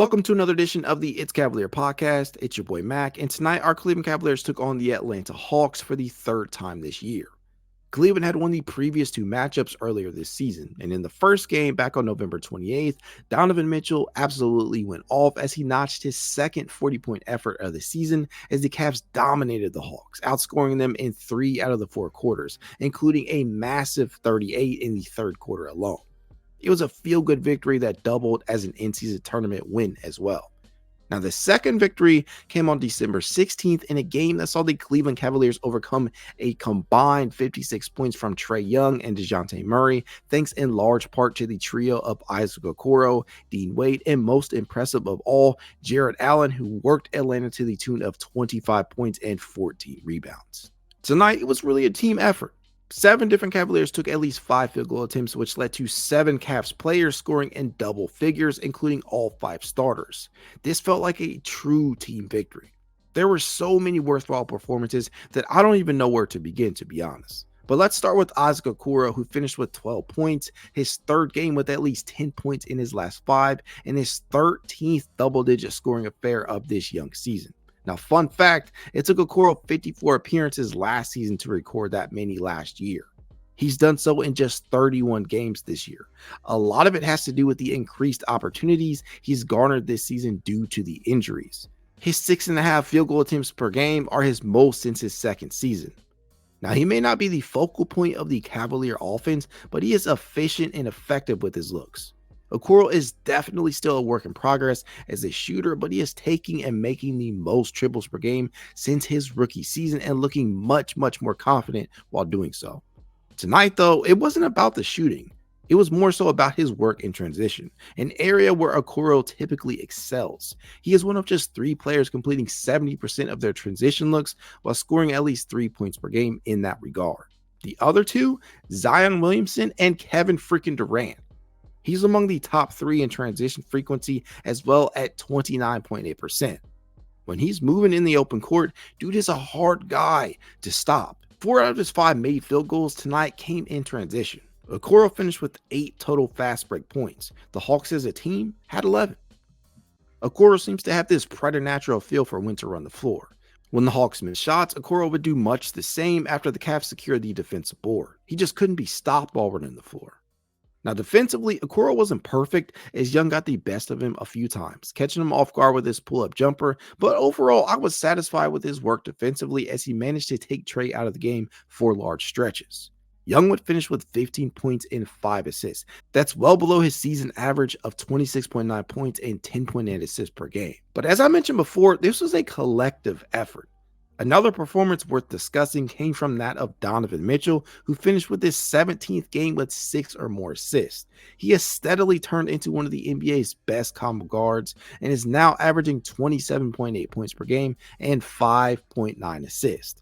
Welcome to another edition of the It's Cavalier podcast. It's your boy Mack, and tonight our Cleveland Cavaliers took on the Atlanta Hawks for the third time this year. Cleveland had won the previous two matchups earlier this season, and in the first game back on November 28th, Donovan Mitchell absolutely went off as he notched his second 40-point effort of the season as the Cavs dominated the Hawks, outscoring them in 3 out of the 4 quarters, including a massive 38 in the third quarter alone. It was a feel-good victory that doubled as an in-season tournament win as well. Now, the second victory came on December 16th in a game that saw the Cleveland Cavaliers overcome a combined 56 points from Trae Young and DeJounte Murray, thanks in large part to the trio of Isaac Okoro, Dean Wade, and most impressive of all, Jarrett Allen, who worked Atlanta to the tune of 25 points and 14 rebounds. Tonight, it was really a team effort. 7 different Cavaliers took at least 5 field goal attempts, which led to 7 Cavs players scoring in double figures, including all 5 starters. This felt like a true team victory. There were so many worthwhile performances that I don't even know where to begin, to be honest. But let's start with Isaac Okoro, who finished with 12 points, his third game with at least 10 points in his last 5, and his 13th double-digit scoring affair of this young season. Now, fun fact, it took Okoro 54 appearances last season to record that many last year. He's done so in just 31 games this year. A lot of it has to do with the increased opportunities he's garnered this season due to the injuries. His 6.5 field goal attempts per game are his most since his second season. Now, he may not be the focal point of the Cavalier offense, but he is efficient and effective with his looks. Okoro is definitely still a work in progress as a shooter, but he is taking and making the most triples per game since his rookie season and looking much more confident while doing so. Tonight, though, it wasn't about the shooting. It was more so about his work in transition, an area where Okoro typically excels. He is one of just 3 players completing 70% of their transition looks while scoring at least 3 points per game in that regard. The other 2, Zion Williamson and Kevin freaking Durant. He's among the top 3 in transition frequency as well at 29.8%. When he's moving in the open court, dude is a hard guy to stop. 4 out of his 5 made field goals tonight came in transition. Okoro finished with 8 total fast break points. The Hawks as a team had 11. Okoro seems to have this preternatural feel for when to run the floor. When the Hawks missed shots, Okoro would do much the same after the Cavs secured the defensive board. He just couldn't be stopped while running the floor. Now, defensively, Okoro wasn't perfect as Young got the best of him a few times, catching him off guard with his pull-up jumper, but overall, I was satisfied with his work defensively as he managed to take Trae out of the game for large stretches. Young would finish with 15 points and 5 assists. That's well below his season average of 26.9 points and 10.8 assists per game. But as I mentioned before, this was a collective effort. Another performance worth discussing came from that of Donovan Mitchell, who finished with his 17th game with 6 or more assists. He has steadily turned into one of the NBA's best combo guards and is now averaging 27.8 points per game and 5.9 assists.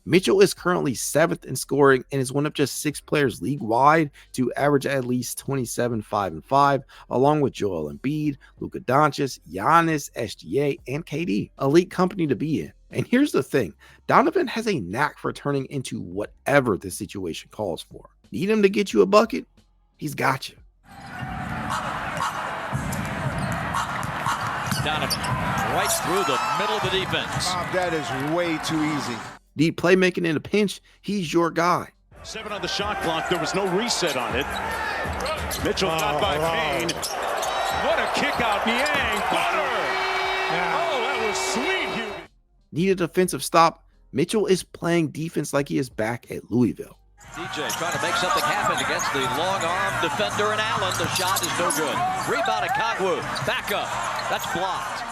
Mitchell is currently 7th in scoring and is one of just 6 players league-wide to average at least 27, 5, and 5, along with Joel Embiid, Luka Doncic, Giannis, SGA, and KD. Elite company to be in. And here's the thing, Donovan has a knack for turning into whatever the situation calls for. Need him to get you a bucket? He's got you. Donovan, right through the middle of the defense. That is way too easy. Need playmaking in a pinch? He's your guy. 7 on the shot clock. There was no reset on it. Mitchell got by Payne. What a kick out. Niang. Butter. Oh, that was sweet. Need a defensive stop? Mitchell is playing defense like he is back at Louisville. DJ trying to make something happen against the long-arm defender and Allen. The shot is no good. Rebound Okongwu. Back up. That's blocked.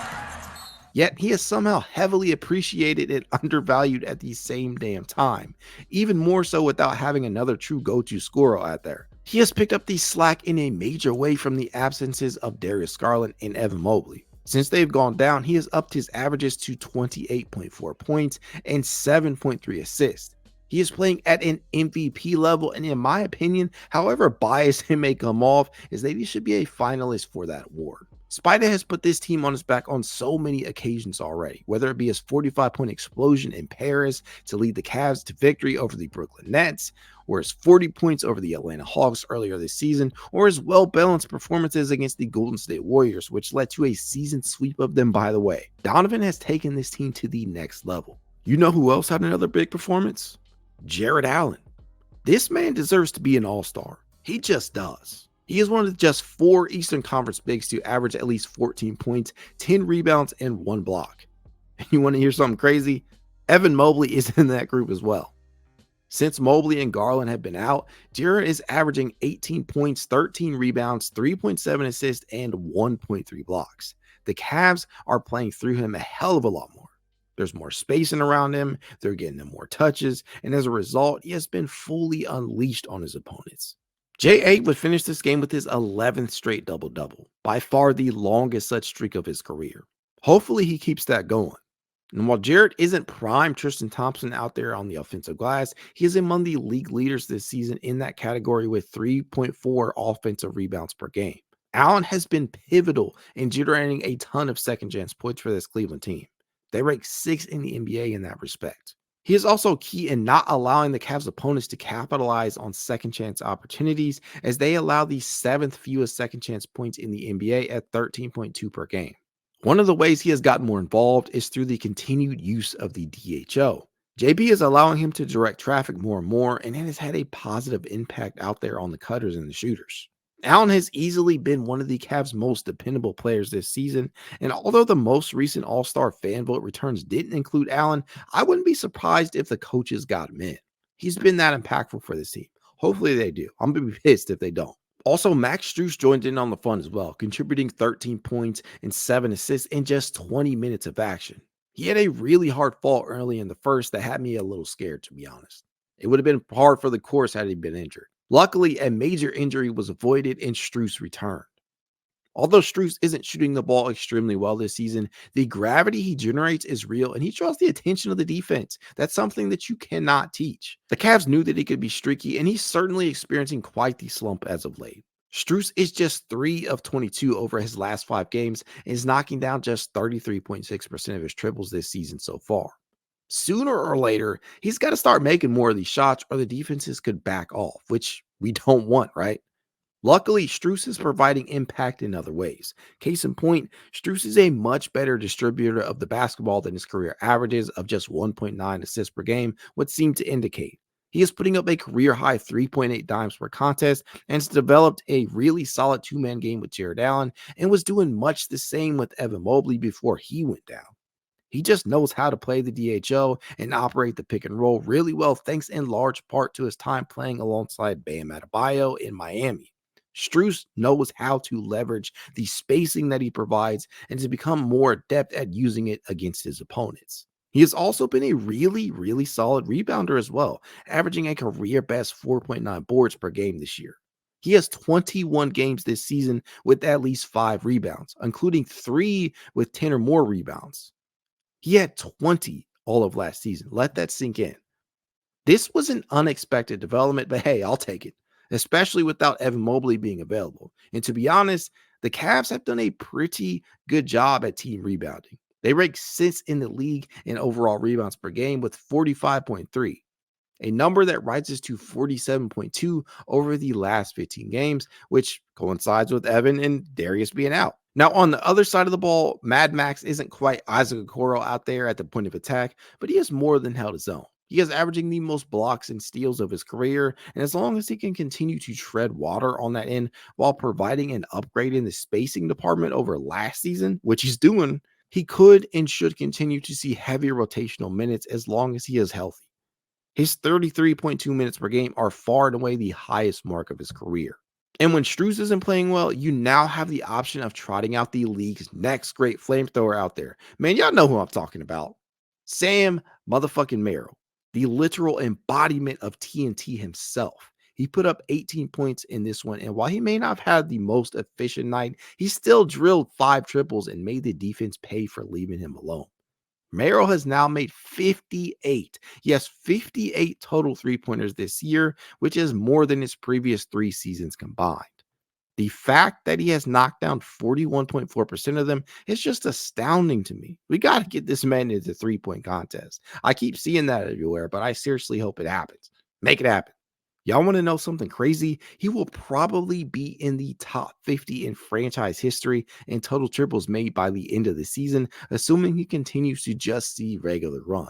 Yet he is somehow heavily appreciated and undervalued at the same damn time. Even more so without having another true go-to scorer out there. He has picked up the slack in a major way from the absences of Darius Garland and Evan Mobley. Since they've gone down, he has upped his averages to 28.4 points and 7.3 assists. He is playing at an MVP level, and in my opinion, however biased it may come off, is that he should be a finalist for that award. Spider has put this team on his back on so many occasions already, whether it be his 45-point explosion in Paris to lead the Cavs to victory over the Brooklyn Nets, or his 40 points over the Atlanta Hawks earlier this season, or his well-balanced performances against the Golden State Warriors, which led to a season sweep of them, by the way. Donovan has taken this team to the next level. You know who else had another big performance? Jarrett Allen. This man deserves to be an all-star. He just does. He is one of just 4 Eastern Conference bigs to average at least 14 points, 10 rebounds, and 1 block. And you want to hear something crazy? Evan Mobley is in that group as well. Since Mobley and Garland have been out, Jarrett is averaging 18 points, 13 rebounds, 3.7 assists, and 1.3 blocks. The Cavs are playing through him a hell of a lot more. There's more spacing around him, they're getting him more touches, and as a result, he has been fully unleashed on his opponents. J8 would finish this game with his 11th straight double-double, by far the longest such streak of his career. Hopefully he keeps that going. And while Jarrett isn't prime Tristan Thompson out there on the offensive glass, he is among the league leaders this season in that category with 3.4 offensive rebounds per game. Allen has been pivotal in generating a ton of second-chance points for this Cleveland team. They rank 6th in the NBA in that respect. He is also key in not allowing the Cavs opponents to capitalize on second chance opportunities, as they allow the 7th fewest second chance points in the NBA at 13.2 per game. One of the ways he has gotten more involved is through the continued use of the DHO. JB is allowing him to direct traffic more and more, and it has had a positive impact out there on the cutters and the shooters. Allen has easily been one of the Cavs' most dependable players this season, and although the most recent All-Star fan vote returns didn't include Allen, I wouldn't be surprised if the coaches got him in. He's been that impactful for this team. Hopefully they do. I'm going to be pissed if they don't. Also, Max Strus joined in on the fun as well, contributing 13 points and 7 assists in just 20 minutes of action. He had a really hard fall early in the first that had me a little scared, to be honest. It would have been hard for the course had he been injured. Luckily, a major injury was avoided and Strus returned. Although Strus isn't shooting the ball extremely well this season, the gravity he generates is real and he draws the attention of the defense. That's something that you cannot teach. The Cavs knew that he could be streaky, and he's certainly experiencing quite the slump as of late. Strus is just 3 of 22 over his last 5 games and is knocking down just 33.6% of his triples this season so far. Sooner or later, he's got to start making more of these shots or the defenses could back off, which we don't want, right? Luckily, Strus is providing impact in other ways. Case in point, Strus is a much better distributor of the basketball than his career averages of just 1.9 assists per game would seem to indicate. He is putting up a career-high 3.8 dimes per contest and has developed a really solid two-man game with Jarrett Allen and was doing much the same with Evan Mobley before he went down. He just knows how to play the DHO and operate the pick and roll really well, thanks in large part to his time playing alongside Bam Adebayo in Miami. Strus knows how to leverage the spacing that he provides and to become more adept at using it against his opponents. He has also been a really solid rebounder as well, averaging a career best 4.9 boards per game this year. He has 21 games this season with at least 5 rebounds, including 3 with 10 or more rebounds. He had 20 all of last season. Let that sink in. This was an unexpected development, but hey, I'll take it, especially without Evan Mobley being available. And to be honest, the Cavs have done a pretty good job at team rebounding. They rank 6th in the league in overall rebounds per game with 45.3, a number that rises to 47.2 over the last 15 games, which coincides with Evan and Darius being out. Now, on the other side of the ball, Mad Max isn't quite Isaac Okoro out there at the point of attack, but he has more than held his own. He is averaging the most blocks and steals of his career, and as long as he can continue to tread water on that end while providing an upgrade in the spacing department over last season, which he's doing, he could and should continue to see heavier rotational minutes as long as he is healthy. His 33.2 minutes per game are far and away the highest mark of his career. And when Strus isn't playing well, you now have the option of trotting out the league's next great flamethrower out there. Man, y'all know who I'm talking about. Sam motherfucking Merrill, the literal embodiment of TNT himself. He put up 18 points in this one, and while he may not have had the most efficient night, he still drilled 5 triples and made the defense pay for leaving him alone. Merrill has now made 58. Yes, 58 total three-pointers this year, which is more than his previous 3 seasons combined. The fact that he has knocked down 41.4% of them is just astounding to me. We got to get this man into the three-point contest. I keep seeing that everywhere, but I seriously hope it happens. Make it happen. Y'all want to know something crazy? He will probably be in the top 50 in franchise history in total triples made by the end of the season, assuming he continues to just see regular run.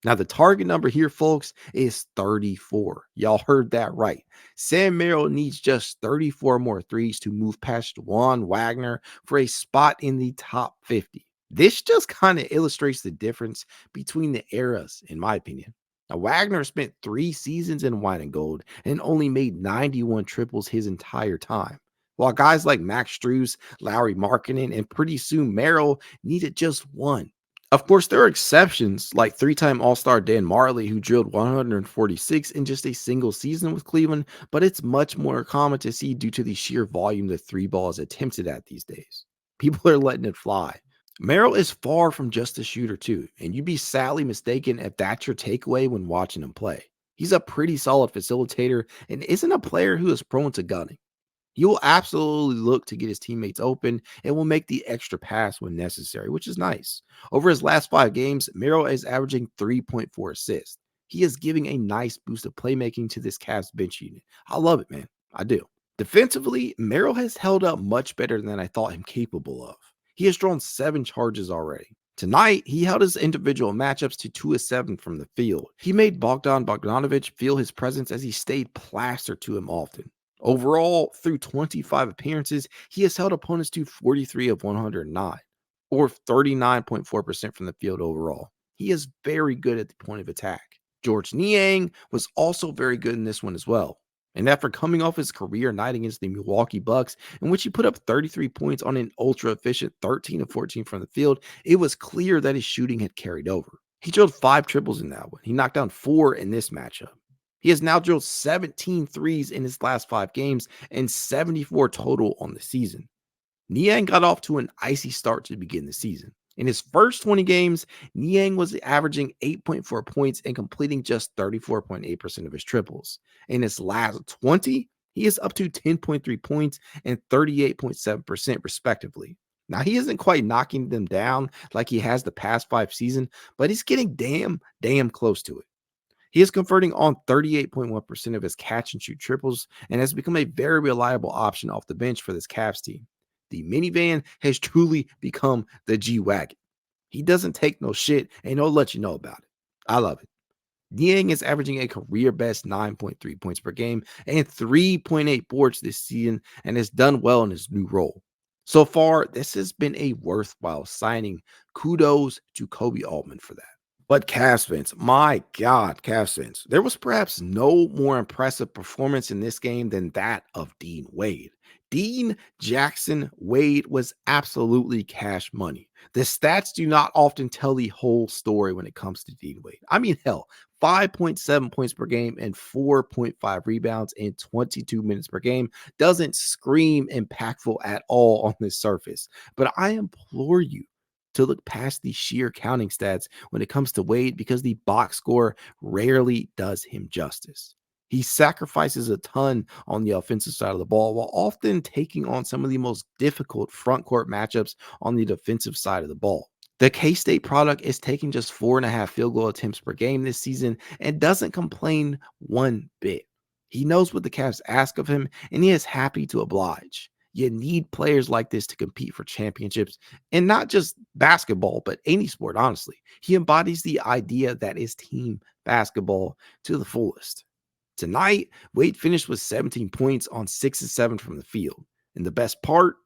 Now, the target number here, folks, is 34. Y'all heard that right. Sam Merrill needs just 34 more threes to move past Juan Wagner for a spot in the top 50. This just kind of illustrates the difference between the eras, in my opinion. Now, Wagner spent 3 seasons in white and gold and only made 91 triples his entire time, while guys like Mack Strus, Lauri Markkanen, and pretty soon Merrill needed just one. Of course, there are exceptions like 3-time All-Star Dan Marley, who drilled 146 in just a single season with Cleveland, but it's much more common to see due to the sheer volume the three ball is attempted at these days. People are letting it fly. Merrill is far from just a shooter too, and you'd be sadly mistaken if that's your takeaway when watching him play. He's a pretty solid facilitator and isn't a player who is prone to gunning. He will absolutely look to get his teammates open and will make the extra pass when necessary, which is nice. Over his last 5 games, Merrill is averaging 3.4 assists. He is giving a nice boost of playmaking to this Cavs bench unit. I love it, man. I do. Defensively, Merrill has held up much better than I thought him capable of. He has drawn 7 charges already. Tonight, he held his individual matchups to 2 of 7 from the field. He made Bogdanovic feel his presence as he stayed plastered to him often. Overall, through 25 appearances, he has held opponents to 43 of 109, or 39.4% from the field overall. He is very good at the point of attack. George Niang was also very good in this one as well. And after coming off his career night against the Milwaukee Bucks, in which he put up 33 points on an ultra-efficient 13 of 14 from the field, it was clear that his shooting had carried over. He drilled 5 triples in that one. He knocked down 4 in this matchup. He has now drilled 17 threes in his last 5 games and 74 total on the season. Niang got off to an icy start to begin the season. In his first 20 games, Niang was averaging 8.4 points and completing just 34.8% of his triples. In his last 20, he is up to 10.3 points and 38.7% respectively. Now, he isn't quite knocking them down like he has the past 5 seasons, but he's getting damn close to it. He is converting on 38.1% of his catch and shoot triples and has become a very reliable option off the bench for this Cavs team. The minivan has truly become the G-Wagon. He doesn't take no shit and he'll let you know about it. I love it. Niang is averaging a career best 9.3 points per game and 3.8 boards this season and has done well in his new role. So far, this has been a worthwhile signing. Kudos to Kobe Altman for that. But Cavs fans, my God, Cavs fans, there was perhaps no more impressive performance in this game than that of Dean Wade. Dean Jackson Wade was absolutely cash money. The stats do not often tell the whole story when it comes to Dean Wade. I mean, hell, 5.7 points per game and 4.5 rebounds in 22 minutes per game doesn't scream impactful at all on this surface. But I implore you to look past the sheer counting stats when it comes to Wade because the box score rarely does him justice. He sacrifices a ton on the offensive side of the ball while often taking on some of the most difficult front court matchups on the defensive side of the ball. The K-State product is taking just 4.5 field goal attempts per game this season and doesn't complain one bit. He knows what the Cavs ask of him and he is happy to oblige. You need players like this to compete for championships, and not just basketball, but any sport, honestly. He embodies the idea that is team basketball to the fullest. Tonight, Wade finished with 17 points on 6 of 7 from the field. And the best part,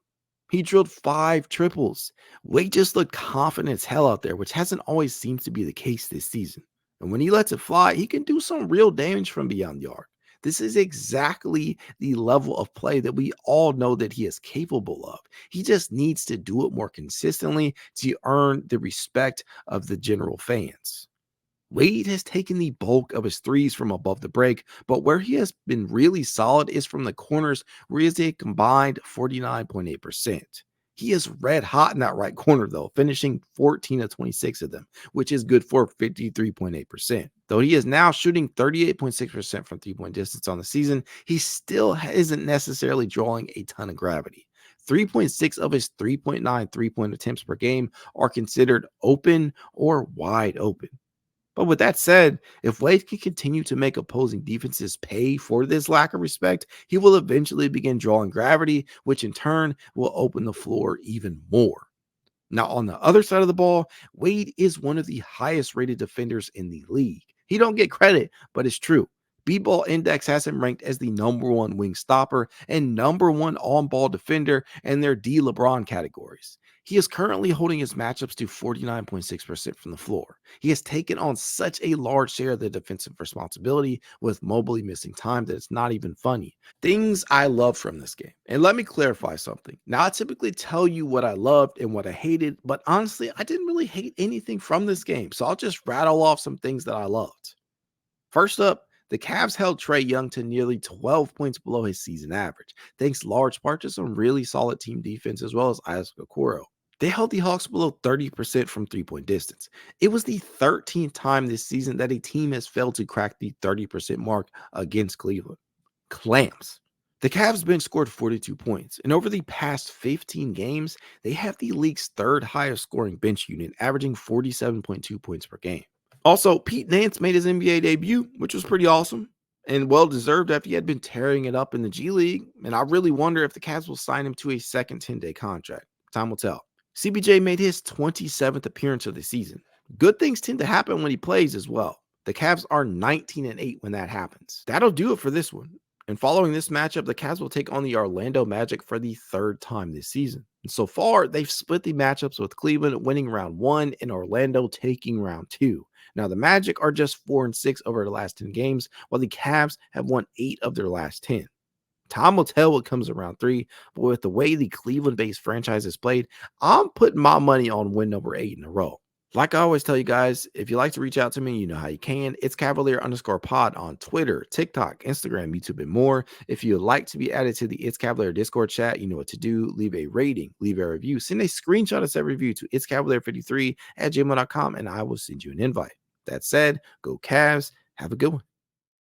he drilled 5 triples. Wade just looked confident as hell out there, which hasn't always seemed to be the case this season. And when he lets it fly, he can do some real damage from beyond the arc. This is exactly the level of play that we all know that he is capable of. He just needs to do it more consistently to earn the respect of the general fans. Wade has taken the bulk of his threes from above the break, but where he has been really solid is from the corners, where he is a combined 49.8%. He is red hot in that right corner, though, finishing 14 of 26 of them, which is good for 53.8%. Though he is now shooting 38.6% from three-point distance on the season, he still isn't necessarily drawing a ton of gravity. 3.6 of his 3.9 three-point attempts per game are considered open or wide open. But with that said, if Wade can continue to make opposing defenses pay for this lack of respect, he will eventually begin drawing gravity, which in turn will open the floor even more. Now, on the other side of the ball, Wade is one of the highest rated defenders in the league. He don't get credit, but it's true. B-Ball Index has him ranked as the #1 wing stopper and #1 on-ball defender in their D LeBron categories. He is currently holding his matchups to 49.6% from the floor. He has taken on such a large share of the defensive responsibility, with Mobley missing time, that it's not even funny. Things I love from this game. And let me clarify something. Now, I typically tell you what I loved and what I hated, but honestly, I didn't really hate anything from this game. So I'll just rattle off some things that I loved. First up, the Cavs held Trae Young to nearly 12 points below his season average, thanks large part to some really solid team defense as well as Isaac Okoro. They held the Hawks below 30% from three-point distance. It was the 13th time this season that a team has failed to crack the 30% mark against Cleveland. Clamps. The Cavs bench scored 42 points, and over the past 15 games, they have the league's third highest scoring bench unit, averaging 47.2 points per game. Also, Pete Nance made his NBA debut, which was pretty awesome and well-deserved after he had been tearing it up in the G League, and I really wonder if the Cavs will sign him to a second 10-day contract. Time will tell. CBJ made his 27th appearance of the season. Good things tend to happen when he plays as well. The Cavs are 19-8 when that happens. That'll do it for this one. And following this matchup, the Cavs will take on the Orlando Magic for the third time this season. And so far, they've split the matchups, with Cleveland winning round 1 and Orlando taking round 2. Now, the Magic are just 4-6 over the last 10 games, while the Cavs have won 8 of their last 10. Time will tell what comes around 3, but with the way the Cleveland-based franchise has played, I'm putting my money on win number 8 in a row. Like I always tell you guys, if you like to reach out to me, you know how you can. It's Cavalier_pod on Twitter, TikTok, Instagram, YouTube, and more. If you'd like to be added to the It's Cavalier Discord chat, you know what to do. Leave a rating, leave a review, send a screenshot of that review to itscavalier53@gmail.com, and I will send you an invite. That said, go Cavs. Have a good one.